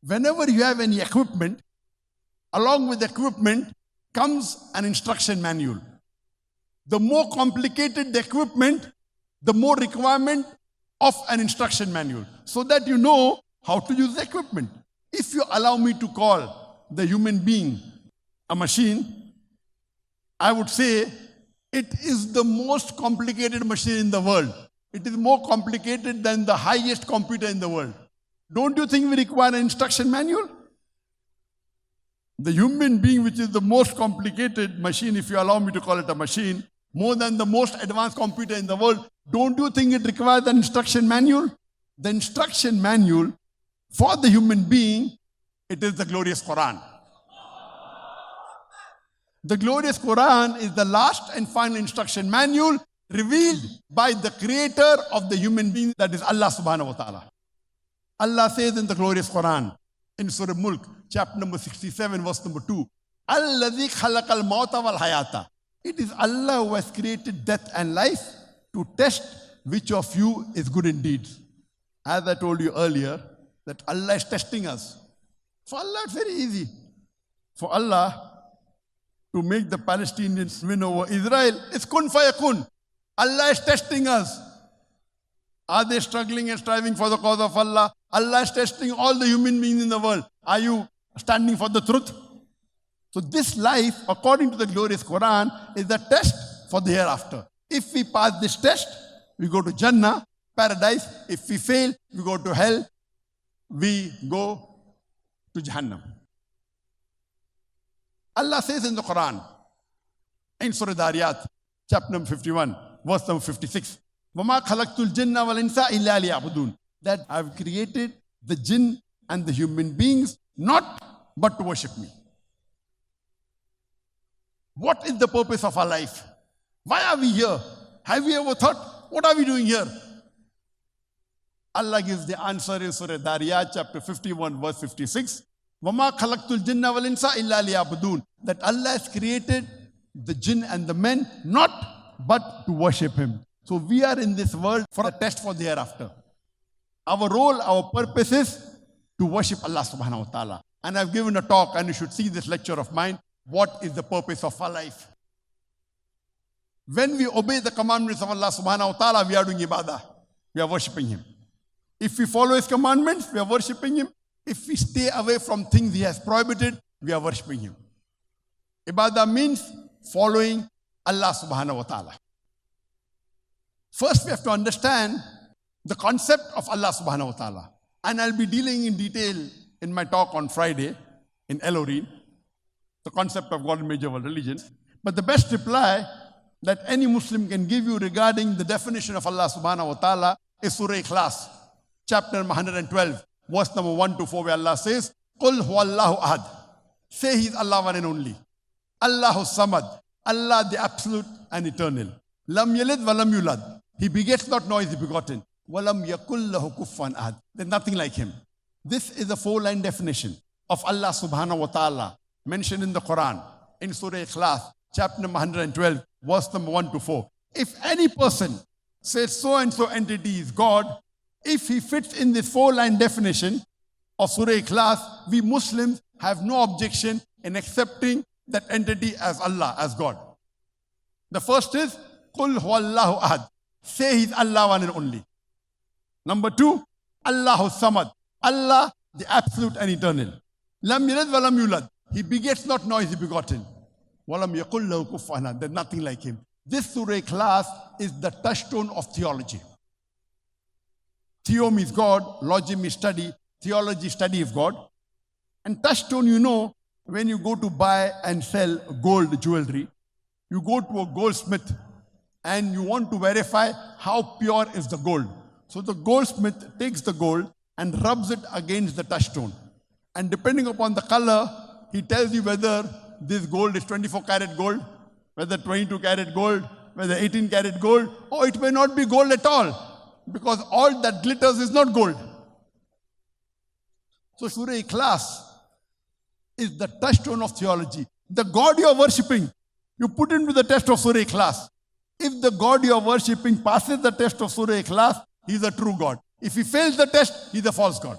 whenever you have any equipment, along with the equipment comes an instruction manual. The more complicated the equipment, the more requirement of an instruction manual, so that you know how to use the equipment. If you allow me to call the human being a machine, I would say it is the most complicated machine in the world. It is more complicated than the highest computer in the world. Don't you think we require an instruction manual? The human being, which is the most complicated machine, if you allow me to call it a machine, more than the most advanced computer in the world, don't you think it requires an instruction manual? The instruction manual for the human being, it is the glorious Quran. The glorious Quran is the last and final instruction manual revealed by the creator of the human being, that is Allah subhanahu wa ta'ala. Allah says in the glorious Quran, in Surah Mulk, chapter number 67, verse number 2, Alladhi khalaqal mauta wal hayata. It is Allah who has created death and life to test which of you is good indeed. As I told you earlier, that Allah is testing us. For Allah, it's very easy. For Allah to make the Palestinians win over Israel, it's kun fayakun. Allah is testing us. Are they struggling and striving for the cause of Allah? Allah is testing all the human beings in the world. Are you standing for the truth? So this life, according to the glorious Quran, is the test for the hereafter. If we pass this test, we go to Jannah, paradise. If we fail, we go to hell. We go to Jahannam. Allah says in the Quran, in Surah Dariyat, chapter number 51, verse number 56, وَمَا خَلَقْتُ الْجِنَّ وَالْإِنسَ إِلَّا لِيَعْبُدُونَ. That I've created the jinn and the human beings not but to worship me. What is the purpose of our life? Why are we here? Have we ever thought, what are we doing here? Allah gives the answer in Surah Dariyat, chapter 51, verse 56. وَمَا خَلَقْتُ الْجِنَّ وَالْإِنسَ إِلَّا لِيَعْبُدُونَ. That Allah has created the jinn and the men not but to worship Him. So we are in this world for a test for the hereafter. Our role, our purpose is to worship Allah subhanahu wa ta'ala. And I've given a talk, and you should see this lecture of mine. What is the purpose of our life? When we obey the commandments of Allah subhanahu wa ta'ala, we are doing ibadah. We are worshipping Him. If we follow His commandments, we are worshipping Him. If we stay away from things He has prohibited, we are worshipping Him. Ibadah means following Allah subhanahu wa ta'ala. First, we have to understand the concept of Allah subhanahu wa ta'ala. And I'll be dealing in detail in my talk on Friday in Elohim, the concept of God in major world religions. But the best reply that any Muslim can give you regarding the definition of Allah subhanahu wa ta'ala is Surah Ikhlas, chapter 112, verse number 1 to 4, where Allah says, Qul huwallahu ahad. Say He is Allah one and only. Allahu samad. Allah the absolute and eternal. Lam yalid wa lam yulad. He begets not, nor is He begotten. Walam yakul lahu kuffan ahad. There's nothing like Him. This is a 4-line definition of Allah subhanahu wa ta'ala mentioned in the Quran, in Surah Ikhlas, chapter number 112, verse number 1 to 4. If any person says so-and-so entity is God, if he fits in this 4-line definition of Surah Ikhlas, we Muslims have no objection in accepting that entity as Allah, as God. The first is, Qul huwallahu ahad. Say He's Allah one and only. Number 2, Allahu samad. Allah, the absolute and eternal. Lam yalid wa lam yulad. He begets not, nor is He begotten. Walam yakul lahu kufuwan ahad. There's nothing like Him. This Surah Ikhlas is the touchstone of theology. Theo means God, logy means study, theology, study of God. And touchstone, you know, when you go to buy and sell gold jewelry, you go to a goldsmith and you want to verify how pure is the gold. So the goldsmith takes the gold and rubs it against the touchstone. And depending upon the color, he tells you whether this gold is 24 karat gold, whether 22 karat gold, whether 18 karat gold, or it may not be gold at all. Because all that glitters is not gold. So Surah Ikhlas is the touchstone of theology. The God you are worshipping, you put into the test of Surah Ikhlas. If the God you are worshipping passes the test of Surah Ikhlas, He is a true God. If he fails the test, he is a false God.